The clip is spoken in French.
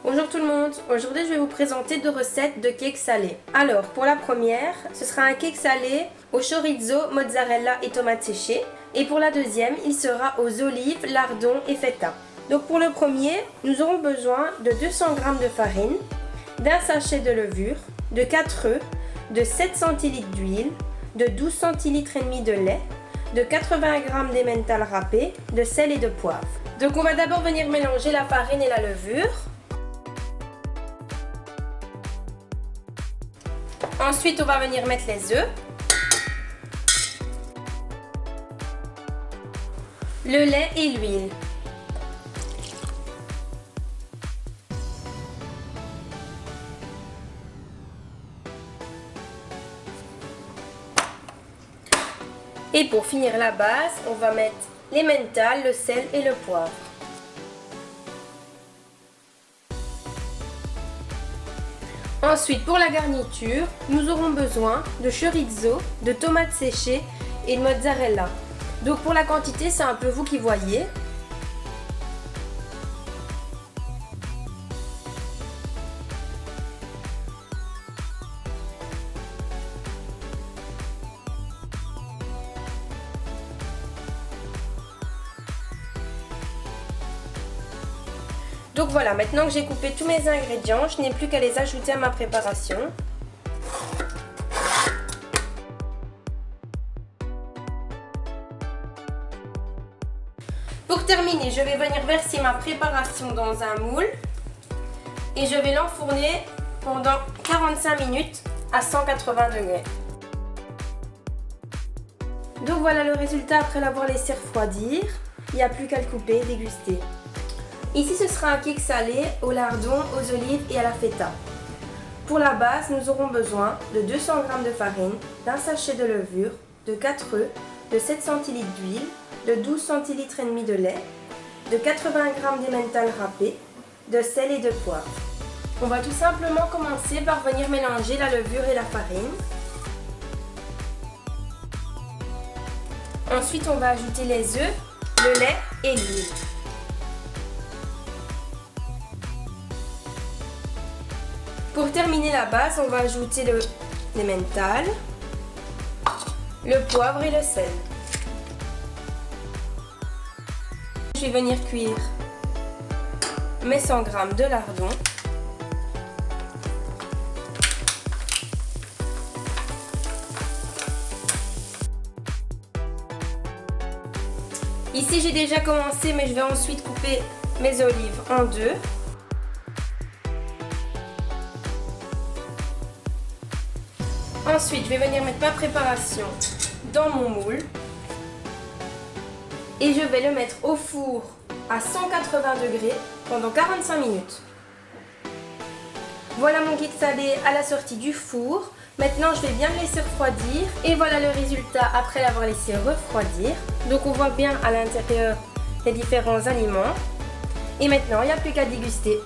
Bonjour tout le monde, aujourd'hui je vais vous présenter deux recettes de cake salé. Alors pour la première, ce sera un cake salé au chorizo, mozzarella et tomates séchées. Et pour la deuxième, il sera aux olives, lardons et feta. Donc pour le premier, nous aurons besoin de 200 g de farine, d'un sachet de levure, de 4 œufs, de 7 cl d'huile, de 12 cl et demi de lait, de 80 g d'emmental râpé, de sel et de poivre. Donc on va d'abord venir mélanger la farine et la levure. Ensuite, on va venir mettre les œufs, le lait et l'huile. Et pour finir la base, on va mettre l'emmental, le sel et le poivre. Ensuite, pour la garniture, nous aurons besoin de chorizo, de tomates séchées et de mozzarella. Donc pour la quantité, c'est un peu vous qui voyez. Donc voilà, maintenant que j'ai coupé tous mes ingrédients, je n'ai plus qu'à les ajouter à ma préparation. Pour terminer, je vais venir verser ma préparation dans un moule et je vais l'enfourner pendant 45 minutes à 180 degrés. Donc voilà le résultat après l'avoir laissé refroidir. Il n'y a plus qu'à le couper et déguster. Ici, ce sera un cake salé aux lardons, aux olives et à la feta. Pour la base, nous aurons besoin de 200 g de farine, d'un sachet de levure, de 4 œufs, de 7 cl d'huile, de 12 cl et demi de lait, de 80 g d'emmental râpé, de sel et de poivre. On va tout simplement commencer par venir mélanger la levure et la farine. Ensuite, on va ajouter les œufs, le lait et l'huile. Pour terminer la base, on va ajouter l'emmental, le poivre et le sel. Je vais venir cuire mes 100 g de lardons. Ici, j'ai déjà commencé, mais je vais ensuite couper mes olives en deux. Ensuite, je vais venir mettre ma préparation dans mon moule et je vais le mettre au four à 180 degrés pendant 45 minutes. Voilà mon cake salé à la sortie du four. Maintenant, je vais bien le laisser refroidir et voilà le résultat après l'avoir laissé refroidir. Donc, on voit bien à l'intérieur les différents aliments. Et maintenant, il n'y a plus qu'à déguster.